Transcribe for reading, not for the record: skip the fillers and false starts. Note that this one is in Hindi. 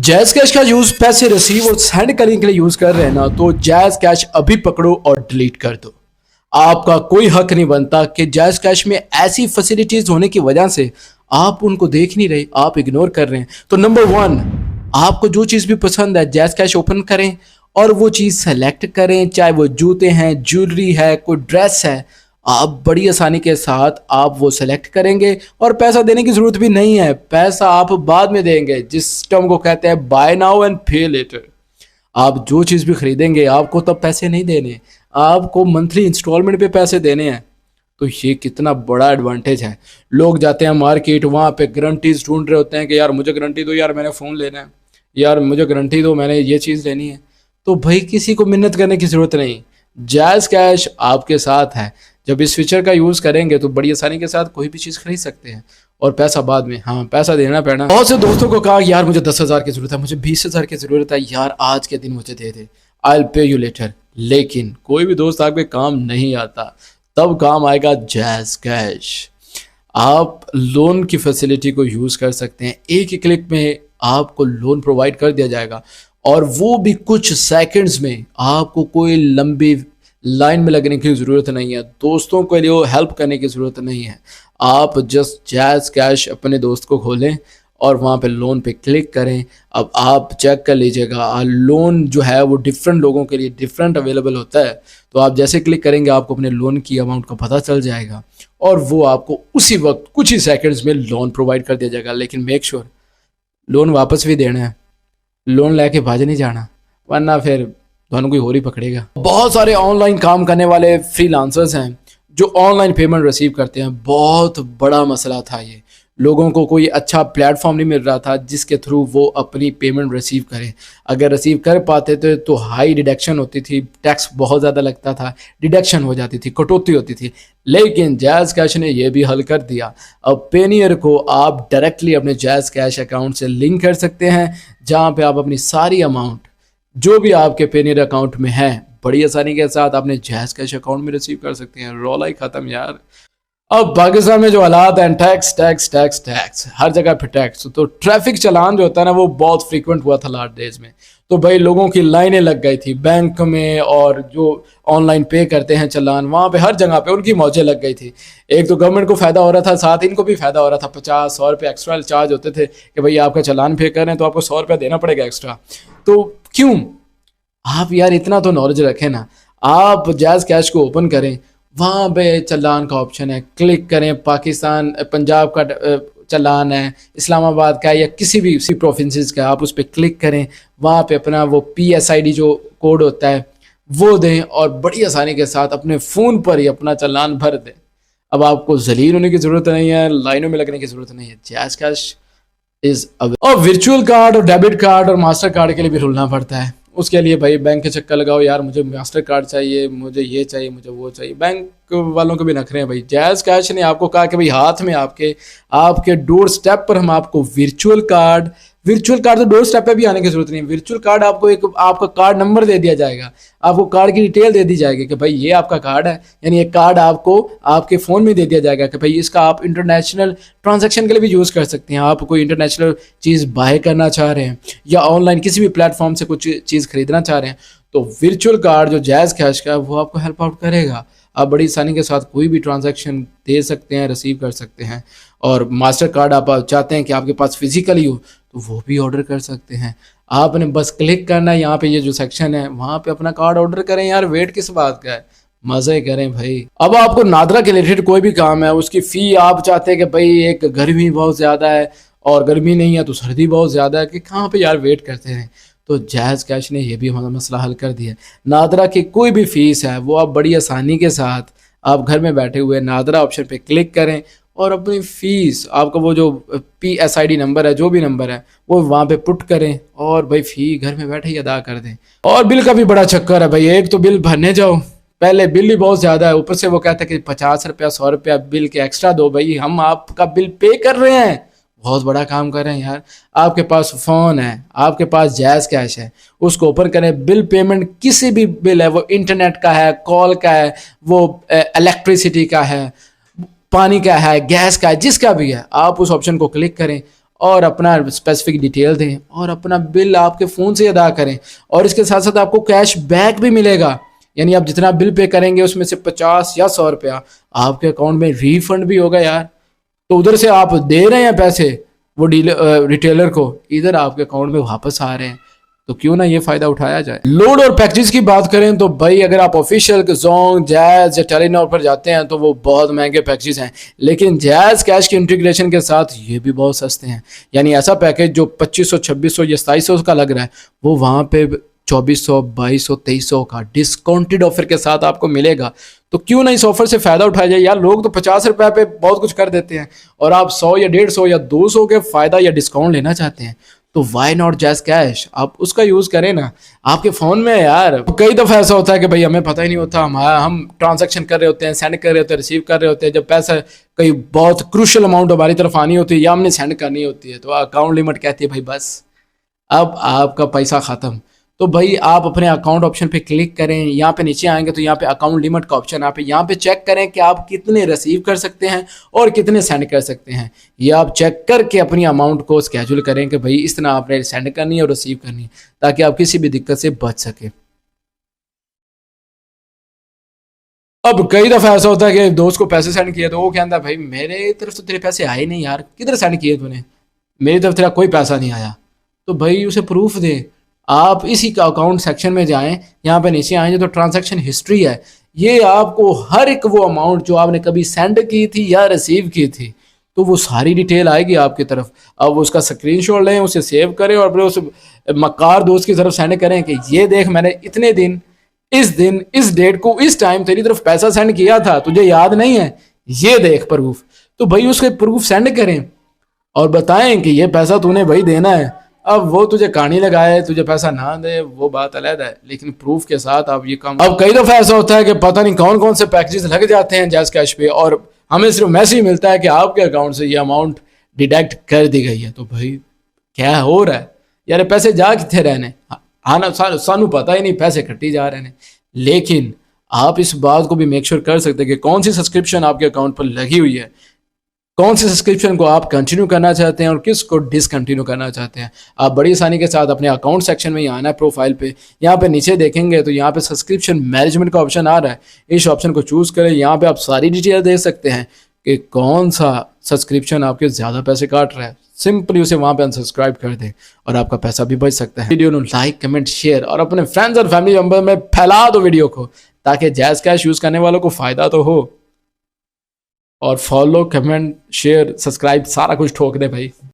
जैज़ कैश का यूज पैसे रिसीव और सेंड करने के लिए यूज कर रहे हैं ना, तो जैज़ कैश अभी पकड़ो और डिलीट कर दो। आपका कोई हक नहीं बनता कि जैज़ कैश में ऐसी फैसिलिटीज होने की वजह से आप उनको देख नहीं रहे, आप इग्नोर कर रहे हैं। तो नंबर वन, आपको जो चीज़ भी पसंद है जैज़ कैश ओपन करें और वो चीज़ सेलेक्ट करें, चाहे वो जूते हैं, ज्वेलरी है, कोई ड्रेस है। आप बड़ी आसानी के साथ आप वो सेलेक्ट करेंगे और पैसा देने की ज़रूरत भी नहीं है। पैसा आप बाद में देंगे, जिस टर्म को कहते हैं बाय नाउ एंड पे लेटर। आप जो चीज़ भी खरीदेंगे आपको तब पैसे नहीं देने, आपको मंथली इंस्टॉलमेंट पे पैसे देने हैं। तो ये कितना बड़ा एडवांटेज है। लोग जाते हैं मार्केट, वहाँ पे गारंटीज ढूंढ रहे होते हैं कि यार मुझे गारंटी दो, यार मैंने फ़ोन लेना है, यार मुझे गारंटी दो, मैंने ये चीज़ लेनी है। तो भाई किसी को मिन्नत करने की ज़रूरत नहीं, जैज़ कैश आपके साथ है। जब इस फीचर का यूज़ करेंगे तो बड़ी आसानी के साथ कोई भी चीज़ खरीद सकते हैं और पैसा बाद में, हाँ पैसा देना पड़ना। बहुत से दोस्तों को कहा यार मुझे 10,000 की ज़रूरत है, मुझे 20,000 की ज़रूरत है, यार आज के दिन मुझे दे दे, I will pay you later. लेकिन कोई भी दोस्त आपके काम नहीं आता, तब काम आएगा जैज़ कैश। आप लोन की फैसिलिटी को यूज़ कर सकते हैं, एक ही क्लिक में आपको लोन प्रोवाइड कर दिया जाएगा और वो भी कुछ सेकंड्स में। आपको कोई लंबी लाइन में लगने की ज़रूरत नहीं है, दोस्तों के लिए हेल्प करने की ज़रूरत नहीं है। आप जस्ट जैज़ कैश अपने दोस्त को खोलें और वहाँ पे लोन पे क्लिक करें। अब आप चेक कर लीजिएगा, लोन जो है वो डिफरेंट लोगों के लिए डिफरेंट अवेलेबल होता है। तो आप जैसे क्लिक करेंगे आपको अपने लोन की अमाउंट का पता चल जाएगा और वो आपको उसी वक्त कुछ ही सेकंड्स में लोन प्रोवाइड कर दिया जाएगा। लेकिन मेक श्योर लोन वापस भी देना है, लोन लेके भाज नहीं जाना, वरना फिर ਤੁਹਾਨੂੰ कोई और ही पकड़ेगा। बहुत सारे ऑनलाइन काम करने वाले फ्रीलांसर्स हैं जो ऑनलाइन पेमेंट रिसीव करते हैं। बहुत बड़ा मसला था ये, लोगों को कोई अच्छा प्लेटफॉर्म नहीं मिल रहा था जिसके थ्रू वो अपनी पेमेंट रिसीव करें। अगर रिसीव कर पाते थे तो हाई डिडक्शन होती थी, टैक्स बहुत ज़्यादा लगता था, डिडक्शन हो जाती थी, कटौती होती थी। लेकिन जैज़ कैश ने यह भी हल कर दिया। अब पेनियर को आप डायरेक्टली अपने जैज़ कैश अकाउंट से लिंक कर सकते हैं, जहाँ पे आप अपनी सारी अमाउंट जो भी आपके पेनियर अकाउंट में है बड़ी आसानी के साथ अपने जैज़ कैश अकाउंट में रिसीव कर सकते हैं। रौला ही खत्म यार। अब पाकिस्तान में जो हालात हैं, टैक्स टैक्स टैक्स टैक्स, हर जगह पे टैक्स। तो ट्रैफिक चालान जो होता है ना वो बहुत फ्रीक्वेंट हुआ था लास्ट डेज में। तो भाई लोगों की लाइनें लग गई थी बैंक में, और जो ऑनलाइन पे करते हैं चालान वहाँ पे हर जगह पे उनकी मौजें लग गई थी। एक तो गवर्नमेंट को फ़ायदा हो रहा था, साथ इनको भी फ़ायदा हो रहा था। 50-100 रुपये एक्स्ट्रा चार्ज होते थे कि भाई आपका चालान पे कर रहे हैं तो आपको 100 रुपया देना पड़ेगा एक्स्ट्रा। तो क्यों आप यार इतना तो नॉलेज रखें ना। आप जैज़ कैश को ओपन करें, वहाँ पे चालान का ऑप्शन है, क्लिक करें। पाकिस्तान पंजाब का चालान है, इस्लामाबाद का या किसी भी प्रोविंसेस का, आप उस पर क्लिक करें। वहाँ पे अपना वो PSID जो कोड होता है वो दें और बड़ी आसानी के साथ अपने फ़ोन पर ही अपना चालान भर दें। अब आपको जलील होने की ज़रूरत नहीं है, लाइनों में लगने की ज़रूरत नहीं है। जैज़ कैश इज़ और वर्चुअल कार्ड और डेबिट कार्ड और मास्टर कार्ड के लिए भी रुलना पड़ता है। उसके लिए भाई बैंक के चक्कर लगाओ, यार मुझे मास्टर कार्ड चाहिए, मुझे ये चाहिए, मुझे वो चाहिए। बैंक वालों को भी नखरे हैं भाई। जैज़ कैश ने आपको कहा कि भाई हाथ में आपके डोर स्टेप पर हम आपको वर्चुअल कार्ड तो डोर स्टेप पे भी आने की जरूरत नहीं है। वर्चुअल कार्ड आपको एक आपका कार्ड नंबर दे दिया जाएगा, आपको कार्ड की डिटेल दे दी जाएगी कि भाई ये आपका कार्ड है। यानी एक कार्ड आपको आपके फ़ोन में दे दिया जाएगा कि भाई इसका आप इंटरनेशनल ट्रांजैक्शन के लिए भी यूज़ कर सकते हैं। आप कोई इंटरनेशनल चीज़ बाय करना चाह रहे हैं या ऑनलाइन किसी भी प्लेटफॉर्म से कुछ चीज़ खरीदना चाह रहे हैं, तो वर्चुअल कार्ड जो जैज़ कैश का है वो आपको हेल्प आउट करेगा। आप बड़ी आसानी के साथ कोई भी ट्रांजैक्शन दे सकते हैं, रिसीव कर सकते हैं। और मास्टर कार्ड आप चाहते हैं कि आपके पास फिजिकली हो तो वो भी ऑर्डर कर सकते हैं। आपने बस क्लिक करना है, यहाँ पे ये जो सेक्शन है वहाँ पे अपना कार्ड ऑर्डर करें। यार वेट किस बात का है, मज़े करें भाई। अब आपको नादरा के रिलेटेड कोई भी काम है, उसकी फ़ी आप चाहते हैं कि भाई एक गर्मी बहुत ज़्यादा है और गर्मी नहीं है तो सर्दी बहुत ज़्यादा है, कि कहाँ पे यार वेट करते हैं। तो जैज़ कैश ने यह भी हमारा मसला हल कर दिया। नादरा की कोई भी फ़ीस है वो आप बड़ी आसानी के साथ आप घर में बैठे हुए नादरा ऑप्शन पे क्लिक करें और अपनी फ़ीस, आपका वो जो PSID नंबर है, जो भी नंबर है वो वहाँ पे पुट करें और भाई फ़ी घर में बैठे ही अदा कर दें। और बिल का भी बड़ा चक्कर है भाई। एक तो बिल भरने जाओ, पहले बिल ही बहुत ज़्यादा है, ऊपर से वो कहता है कि 50 रुपया 100 रुपया बिल के एक्स्ट्रा दो। भाई हम आपका बिल पे कर रहे हैं, बहुत बड़ा काम कर रहे हैं यार। आपके पास फ़ोन है, आपके पास जैज़ कैश है, उसको ओपन करें। बिल पेमेंट किसी भी बिल है, वो इंटरनेट का है, कॉल का है, वो इलेक्ट्रिसिटी का है, पानी का है, गैस का है, जिसका भी है, आप उस ऑप्शन को क्लिक करें और अपना स्पेसिफिक डिटेल दें और अपना बिल आपके फ़ोन से अदा करें। और इसके साथ साथ आपको कैश बैक भी मिलेगा, यानी आप जितना बिल पे करेंगे उसमें से 50 या 100 रुपया आपके अकाउंट में रिफंड भी होगा यार। तो उधर से आप दे रहे हैं पैसे वो रिटेलर को, इधर आपके अकाउंट में वापस आ रहे हैं, तो क्यों ना ये फायदा उठाया जाए। लोड और पैकेजेस की बात करें तो भाई अगर आप ऑफिशियल जोंग, जैज या टेलीनॉर पर जाते हैं तो वो बहुत महंगे पैकेजेस हैं, लेकिन जैज कैश के इंटीग्रेशन के साथ ये भी बहुत सस्ते हैं। यानी ऐसा पैकेज जो 2500, 2600 या 2700 का लग रहा है वो वहाँ पे 2400, 2200, 2300 का डिस्काउंटेड ऑफर के साथ आपको मिलेगा। तो क्यों ना इस ऑफर से फायदा उठाया जाए यार। लोग तो 50 रुपए पे बहुत कुछ कर देते हैं और आप 100 या 150 या 200 के फायदा या डिस्काउंट लेना चाहते हैं, तो वाई नॉट जैज कैश, आप उसका यूज करें ना, आपके फोन में यार। कई दफा ऐसा होता है कि भाई हमें पता ही नहीं होता, हम ट्रांजैक्शन कर रहे होते हैं, सेंड कर रहे होते हैं, रिसीव कर रहे होते हैं, जब पैसा कई बहुत क्रूशल अमाउंट हमारी तरफ आनी होती है या हमने सेंड करनी होती है तो अकाउंट लिमिट कहती है भाई बस अब आपका पैसा खत्म। तो भाई आप अपने अकाउंट ऑप्शन पे क्लिक करें, यहाँ पे नीचे आएंगे तो यहाँ पे अकाउंट लिमिट का ऑप्शन आप यहाँ पे चेक करें कि आप कितने रिसीव कर सकते हैं और कितने सेंड कर सकते हैं। ये आप चेक करके अपनी अमाउंट को स्केड्यूल करें कि भाई इस तरह आपने सेंड करनी है और रिसीव करनी है, ताकि आप किसी भी दिक्कत से बच सके। अब कई दफा ऐसा होता है कि दोस्त को पैसे सेंड किए तो वो कहता है भाई मेरे तरफ तो तेरे पैसे आए नहीं यार, किधर सेंड किए तूने, मेरी तरफ तेरा कोई पैसा नहीं आया। तो भाई उसे प्रूफ दे, आप इसी का अकाउंट सेक्शन में जाएं, यहाँ पे नीचे आएंगे तो ट्रांजैक्शन हिस्ट्री है, ये आपको हर एक वो अमाउंट जो आपने कभी सेंड की थी या रिसीव की थी तो वो सारी डिटेल आएगी आपकी तरफ। अब उसका स्क्रीनशॉट लें, उसे सेव करें और फिर उस मक्कार दोस्त की तरफ सेंड करें कि ये देख मैंने इतने दिन इस डेट को इस टाइम तेरी तरफ पैसा सेंड किया था, तुझे याद नहीं है, ये देख प्रूफ। तो भाई उसके प्रूफ सेंड करें और बताएं कि ये पैसा तूने भाई देना है। अब वो तुझे कहानी लगाए, तुझे पैसा ना दे, वो बात अलग है, लेकिन प्रूफ के साथ आप ये काम। अब कई दफा ऐसा होता है कि पता नहीं कौन कौन से पैकेजेस लग जाते हैं जैज कैश पे और हमें सिर्फ मैसेज मिलता है कि आपके अकाउंट से ये अमाउंट डिडक्ट कर दी गई है। तो भाई क्या हो रहा है यार, पैसे जा कितने रहने, आना सानू पता ही नहीं, पैसे कट्टी जा रहे हैं। लेकिन आप इस बात को भी मेक श्योर कर सकते हैं कि कौन सी सब्सक्रिप्शन आपके अकाउंट पर लगी हुई है, कौन सी सब्सक्रिप्शन को आप कंटिन्यू करना चाहते हैं और किस को डिसकंटिन्यू करना चाहते हैं। आप बड़ी आसानी के साथ अपने अकाउंट सेक्शन में आना है, प्रोफाइल पे, यहाँ पे नीचे देखेंगे तो यहाँ पे सब्सक्रिप्शन मैनेजमेंट का ऑप्शन आ रहा है, इस ऑप्शन को चूज करें। यहाँ पे आप सारी डिटेल देख सकते हैं कि कौन सा सब्सक्रिप्शन आपके ज़्यादा पैसे काट रहा है, सिंपली उसे वहाँ पे अनसब्सक्राइब कर दें और आपका पैसा भी बच सकता है। वीडियो को लाइक, कमेंट, शेयर और अपने फ्रेंड्स और फैमिली मेंबर में फैला दो वीडियो को, ताकि जैज कैश यूज़ करने वालों को फ़ायदा तो हो। और फॉलो, कमेंट, शेयर, सब्सक्राइब सारा कुछ ठोक दे भाई।